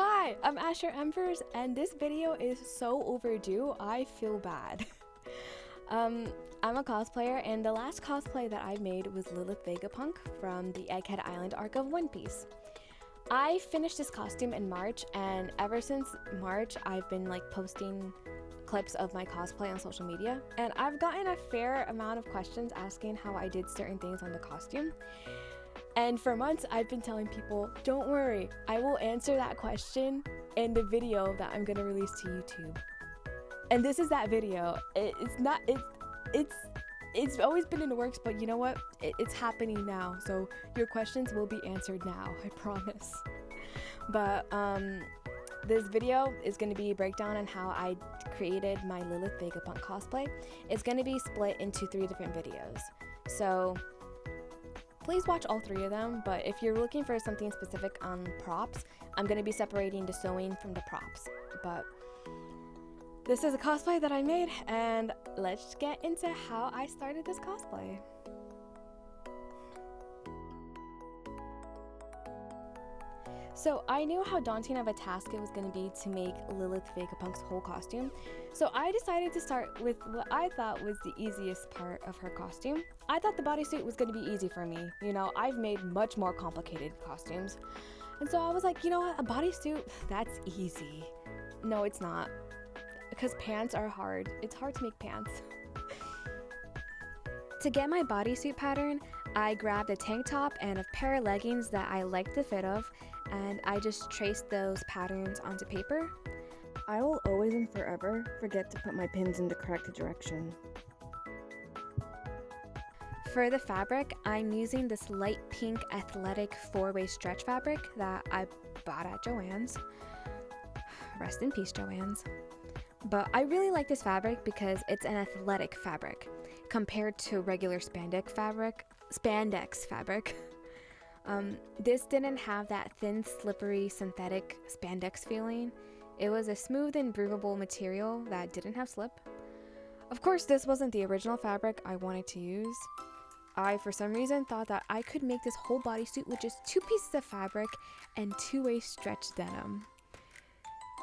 Hi, I'm Asher Embers, and this video is so overdue, I feel bad. I'm a cosplayer, and the last cosplay that I made was Lilith Vegapunk from the Egghead Island arc of One Piece. I finished this costume in March, and ever since March, I've been posting clips of my cosplay on social media, and I've gotten a fair amount of questions asking how I did certain things on the costume. And for months, I've been telling people, don't worry, I will answer that question in the video that I'm gonna release to YouTube. And this is that video. It's always been in the works, but you know what? It's happening now. So your questions will be answered now, I promise. But this video is gonna be a breakdown on how I created my Lilith Vegapunk cosplay. It's gonna be split into 3 different videos. So please watch all 3 of them, but if you're looking for something specific on props, I'm going to be separating the sewing from the props. But this is a cosplay that I made, and let's get into how I started this cosplay. So I knew how daunting of a task it was going to be to make Lilith Vegapunk's whole costume, so I decided to start with what I thought was the easiest part of her costume. I thought the bodysuit was going to be easy for me. You know, I've made much more complicated costumes, and so I was like, you know what, a bodysuit, that's easy. No, it's not, because pants are hard. It's hard to make pants. To get my bodysuit pattern, I grabbed a tank top and a pair of leggings that I liked the fit of, and I just traced those patterns onto paper. I will always and forever forget to put my pins in the correct direction. For the fabric, I'm using this light pink athletic 4-way stretch fabric that I bought at Joann's. Rest in peace, Joann's. But I really like this fabric because it's an athletic fabric compared to regular spandex fabric. This didn't have that thin, slippery, synthetic spandex feeling. It was a smooth and breathable material that didn't have slip. Of course, this wasn't the original fabric I wanted to use. I, for some reason, thought that I could make this whole bodysuit with just 2 pieces of fabric and 2-way stretch denim.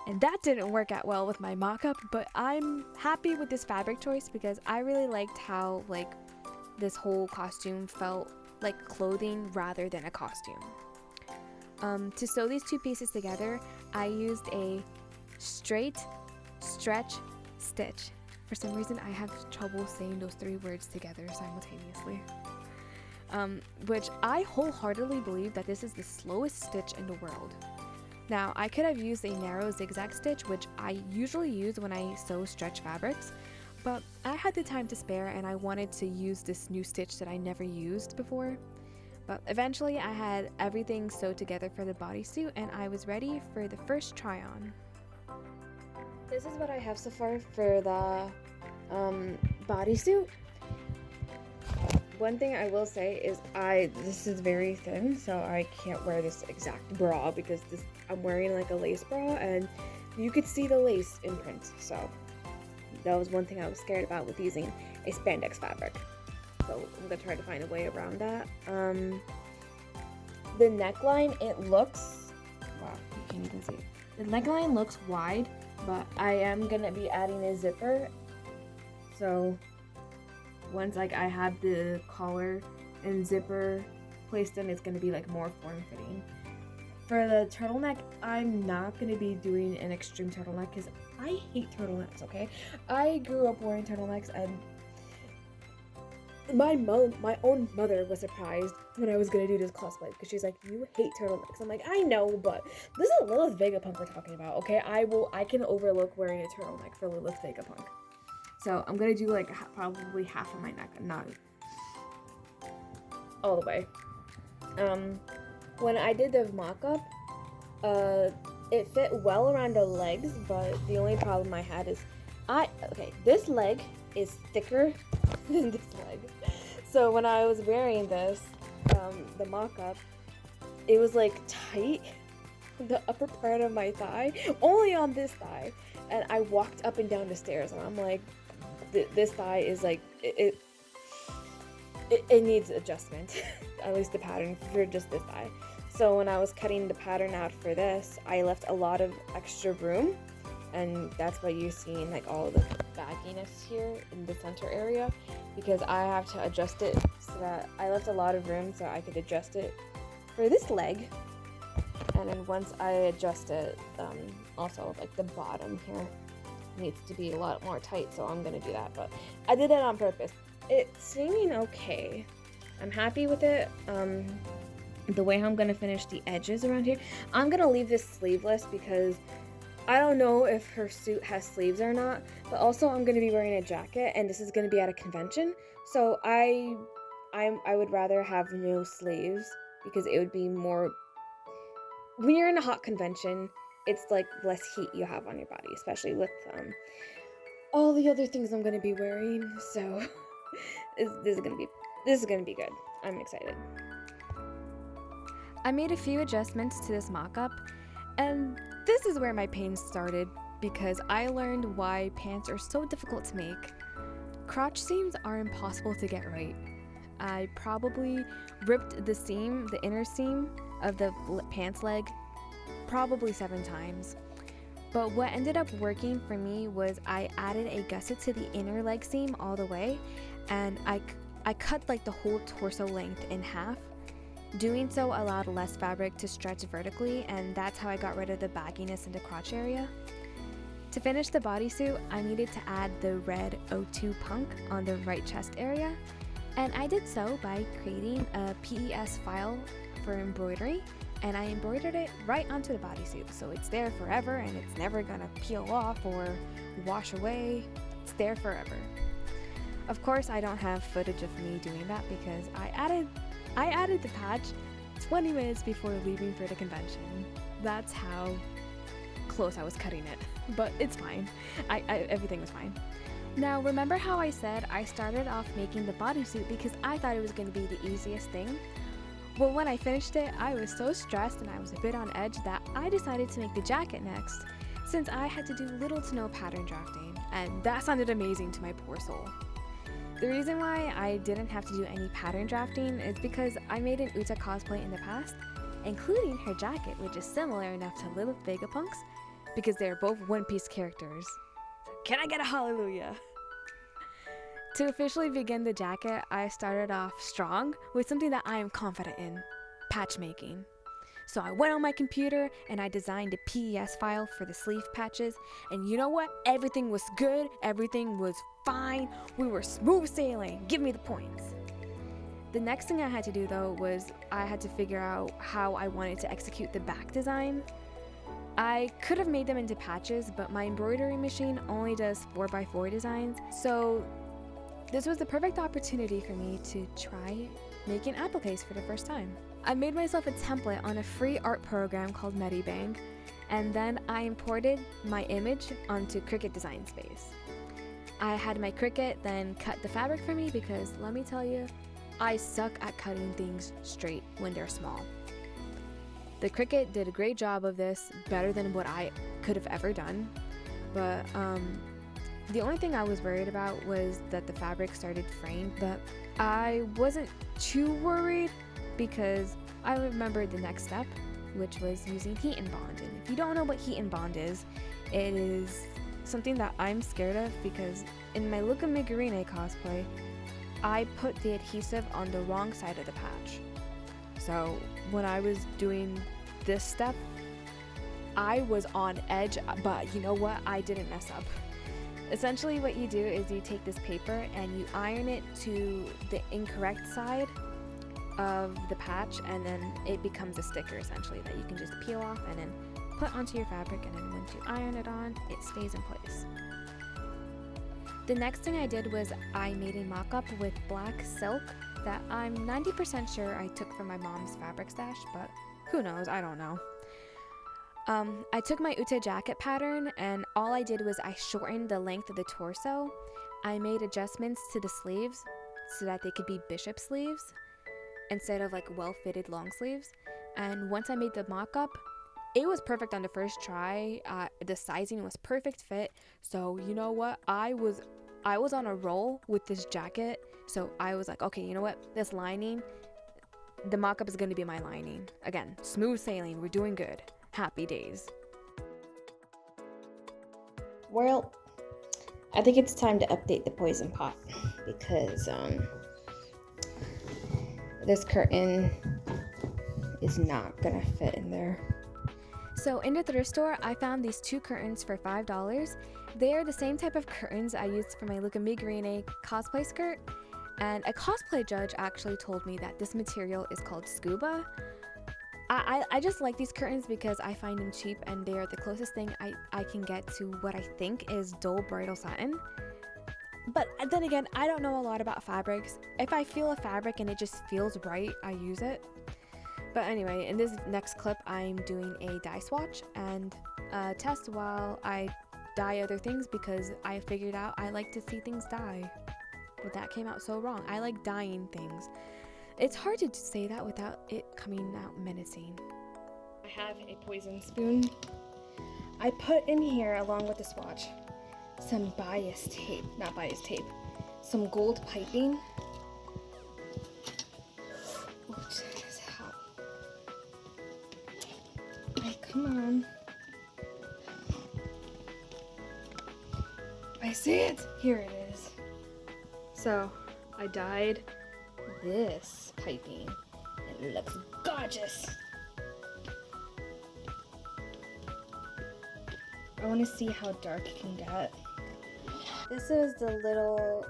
And that didn't work out well with my mock-up, but I'm happy with this fabric choice because I really liked how, this whole costume felt like clothing rather than a costume. To sew these 2 pieces together, I used a straight, stretch, stitch. For some reason, I have trouble saying those 3 words together simultaneously. Which I wholeheartedly believe that this is the slowest stitch in the world. Now, I could have used a narrow zigzag stitch, which I usually use when I sew stretch fabrics, but I had the time to spare and I wanted to use this new stitch that I never used before. But eventually I had everything sewed together for the bodysuit and I was ready for the first try on. This is what I have so far for the bodysuit. One thing I will say is this is very thin, so I can't wear this exact bra because I'm wearing a lace bra and you could see the lace imprint, so that was one thing I was scared about with using a spandex fabric. So I'm gonna try to find a way around that. The neckline, it looks, wow, you can't even see it. The neckline looks wide, but I am gonna be adding a zipper. So once I have the collar and zipper placed in, it's gonna be more form-fitting. For the turtleneck, I'm not gonna be doing an extreme turtleneck because I hate turtlenecks, okay? I grew up wearing turtlenecks and my own mother was surprised when I was gonna do this cosplay because she's like, you hate turtlenecks. I'm like, I know, but this is Lilith Vegapunk we're talking about, okay? I can overlook wearing a turtleneck for Lilith Vegapunk. So I'm gonna do probably half of my neck, not all the way. When I did the mock-up, it fit well around the legs, but the only problem I had is this leg is thicker than this leg. So when I was wearing this, the mock-up, it was tight, the upper part of my thigh, only on this thigh. And I walked up and down the stairs and I'm like, this thigh is it needs adjustment, at least the pattern for just this thigh. So when I was cutting the pattern out for this, I left a lot of extra room, and that's why you're seeing like all the bagginess here in the center area, because I have to adjust it so that I left a lot of room so I could adjust it for this leg. And then once I adjust it, also like the bottom here needs to be a lot more tight, so I'm gonna do that, but I did it on purpose. It's seeming okay. I'm happy with it. The way I'm gonna finish the edges around here, I'm gonna leave this sleeveless because I don't know if her suit has sleeves or not, but also I'm gonna be wearing a jacket and this is gonna be at a convention, so I would rather have no sleeves because it would be more, when you're in a hot convention, it's like less heat you have on your body, especially with all the other things I'm gonna be wearing. So this is gonna be good. I'm excited. I made a few adjustments to this mock-up, and this is where my pain started because I learned why pants are so difficult to make. Crotch seams are impossible to get right. I probably ripped the inner seam of the pants leg probably 7 times. But what ended up working for me was I added a gusset to the inner leg seam all the way, and I cut like the whole torso length in half. Doing so allowed less fabric to stretch vertically, and that's how I got rid of the bagginess in the crotch area. To finish the bodysuit, I needed to add the red O2 punk on the right chest area, and I did so by creating a PES file for embroidery, and I embroidered it right onto the bodysuit, so it's there forever and it's never gonna peel off or wash away. It's there forever. Of course, I don't have footage of me doing that because I added the patch 20 minutes before leaving for the convention. That's how close I was cutting it, but it's fine. Everything was fine. Now, remember how I said I started off making the bodysuit because I thought it was going to be the easiest thing? Well, when I finished it, I was so stressed and I was a bit on edge that I decided to make the jacket next, since I had to do little to no pattern drafting, and that sounded amazing to my poor soul. The reason why I didn't have to do any pattern drafting is because I made an Uta cosplay in the past, including her jacket, which is similar enough to Lilith Vegapunk's, because they're both One Piece characters. So can I get a hallelujah? To officially begin the jacket, I started off strong with something that I am confident in, patch making. So I went on my computer and I designed a PES file for the sleeve patches, and you know what? Everything was good, everything was fine, we were smooth sailing, give me the points. The next thing I had to do though was I had to figure out how I wanted to execute the back design. I could have made them into patches, but my embroidery machine only does 4x4 designs, so this was the perfect opportunity for me to try making appliques for the first time. I made myself a template on a free art program called Medibang, and then I imported my image onto Cricut Design Space. I had my Cricut then cut the fabric for me because, let me tell you, I suck at cutting things straight when they're small. The Cricut did a great job of this, better than what I could have ever done, but the only thing I was worried about was that the fabric started fraying, but I wasn't too worried because I remembered the next step, which was using heat and bond. And if you don't know what heat and bond is, it is something that I'm scared of because in my Luca Migurine cosplay, I put the adhesive on the wrong side of the patch. So when I was doing this step, I was on edge, but you know what? I didn't mess up. Essentially what you do is you take this paper and you iron it to the incorrect side of the patch, and then it becomes a sticker essentially that you can just peel off and then put onto your fabric, and then once you iron it on, it stays in place. The next thing I did was I made a mock-up with black silk that I'm 90% sure I took from my mom's fabric stash, but who knows, I don't know. I took my Uta jacket pattern and all I did was I shortened the length of the torso. I made adjustments to the sleeves so that they could be bishop sleeves instead of like well-fitted long sleeves. And once I made the mock-up, it was perfect on the first try. The sizing was perfect fit. So you know what? I was on a roll with this jacket. So I was like, okay, you know what? This lining, the mock-up is going to be my lining. Again, smooth sailing, we're doing good. Happy days. Well, I think it's time to update the poison pot because this curtain is not gonna fit in there. So in the thrift store, I found these 2 curtains for $5. They are the same type of curtains I used for my Luca Migrine cosplay skirt, and a cosplay judge actually told me that this material is called scuba. I just like these curtains because I find them cheap and they are the closest thing I can get to what I think is dull bridal satin. But then again, I don't know a lot about fabrics. If I feel a fabric and it just feels right, I use it. But anyway, in this next clip, I'm doing a dye swatch and test while I dye other things because I figured out I like to see things dye. But that came out so wrong. I like dyeing things. It's hard to say that without it coming out menacing. I have a poison spoon. I put in here, along with the swatch, some some gold piping. Oops, it's hot. Hey, come on. I see it. Here it is. So, I dyed this piping. It looks gorgeous. I want to see how dark it can get. This is the little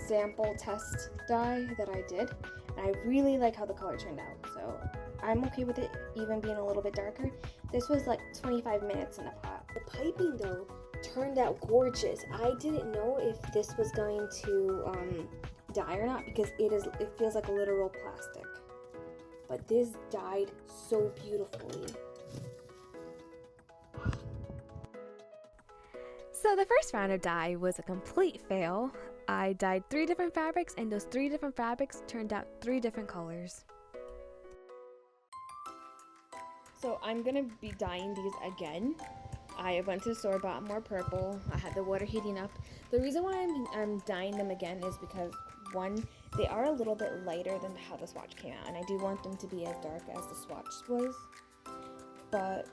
sample test dye that I did, and I really like how the color turned out, so I'm okay with it even being a little bit darker. This was like 25 minutes in the pot. The piping though turned out gorgeous. I didn't know if this was going to dye or not because it feels like a literal plastic, but this dyed so beautifully. So the first round of dye was a complete fail. I dyed 3 different fabrics and those 3 different fabrics turned out 3 different colors. So I'm gonna be dyeing these again. I went to the store, bought more purple. I had the water heating up. The reason why I'm dyeing them again is because, one, they are a little bit lighter than how the swatch came out, and I do want them to be as dark as the swatch was. But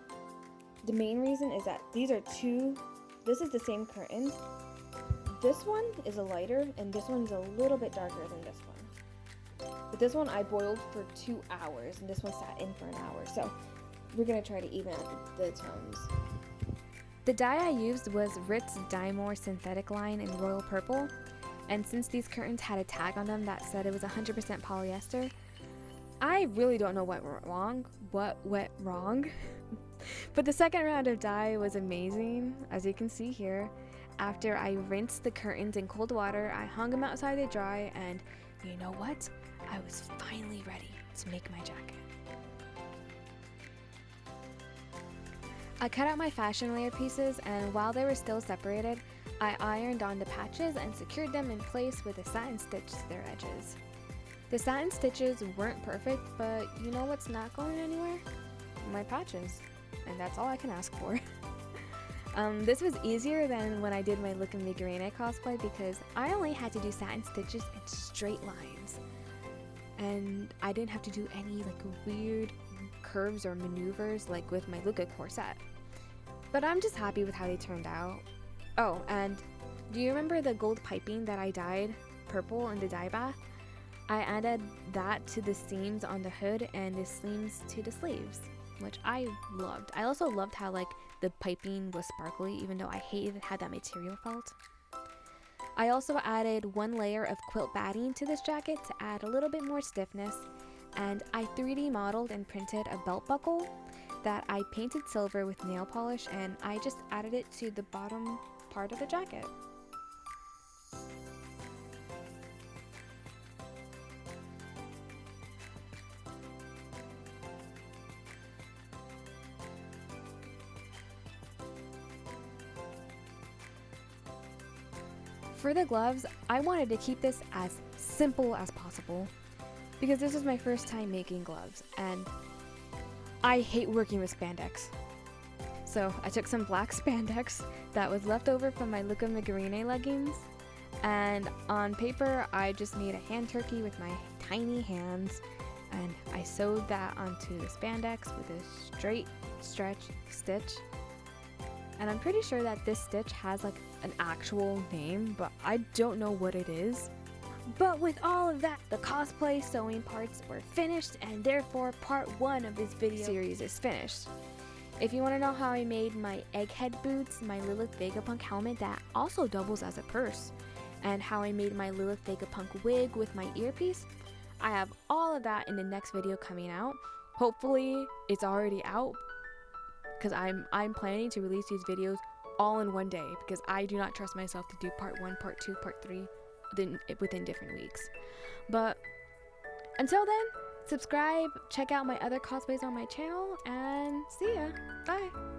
the main reason is that these are this is the same curtain. This one is a lighter, and this one's a little bit darker than this one. But this one I boiled for 2 hours, and this one sat in for an hour. So we're gonna try to even out the tones. The dye I used was Ritz Dye More Synthetic line in Royal Purple, and since these curtains had a tag on them that said it was 100% polyester, I really don't know what went wrong. But the second round of dye was amazing, as you can see here. After I rinsed the curtains in cold water, I hung them outside to dry, and you know what? I was finally ready to make my jacket. I cut out my fashion layer pieces, and while they were still separated, I ironed on the patches and secured them in place with a satin stitch to their edges. The satin stitches weren't perfect, but you know what's not going anywhere? My patches. And that's all I can ask for. This was easier than when I did my Luca Migrine cosplay because I only had to do satin stitches in straight lines. And I didn't have to do any like weird curves or maneuvers like with my Luca corset. But I'm just happy with how they turned out. Oh, and do you remember the gold piping that I dyed purple in the dye bath? I added that to the seams on the hood and the seams to the sleeves, which I loved. I also loved how like the piping was sparkly, even though I hated how that material felt. I also added 1 layer of quilt batting to this jacket to add a little bit more stiffness, and I 3D modeled and printed a belt buckle that I painted silver with nail polish, and I just added it to the bottom part of the jacket. For the gloves, I wanted to keep this as simple as possible because this was my first time making gloves and I hate working with spandex. So I took some black spandex that was left over from my Luca Migrine leggings, and on paper I just made a hand turkey with my tiny hands, and I sewed that onto the spandex with a straight stretch stitch. And I'm pretty sure that this stitch has like an actual name, but I don't know what it is. But with all of that, the cosplay sewing parts were finished, and therefore part 1 of this video series is finished. If you want to know how I made my Egghead boots, my Lilith Vegapunk helmet that also doubles as a purse, and how I made my Lilith Vegapunk wig with my earpiece, I have all of that in the next video coming out. Hopefully it's already out, because I'm planning to release these videos all in one day, because I do not trust myself to do part 1, part 2, part 3 within different weeks. But until then, subscribe, check out my other cosplays on my channel, and see ya. Bye.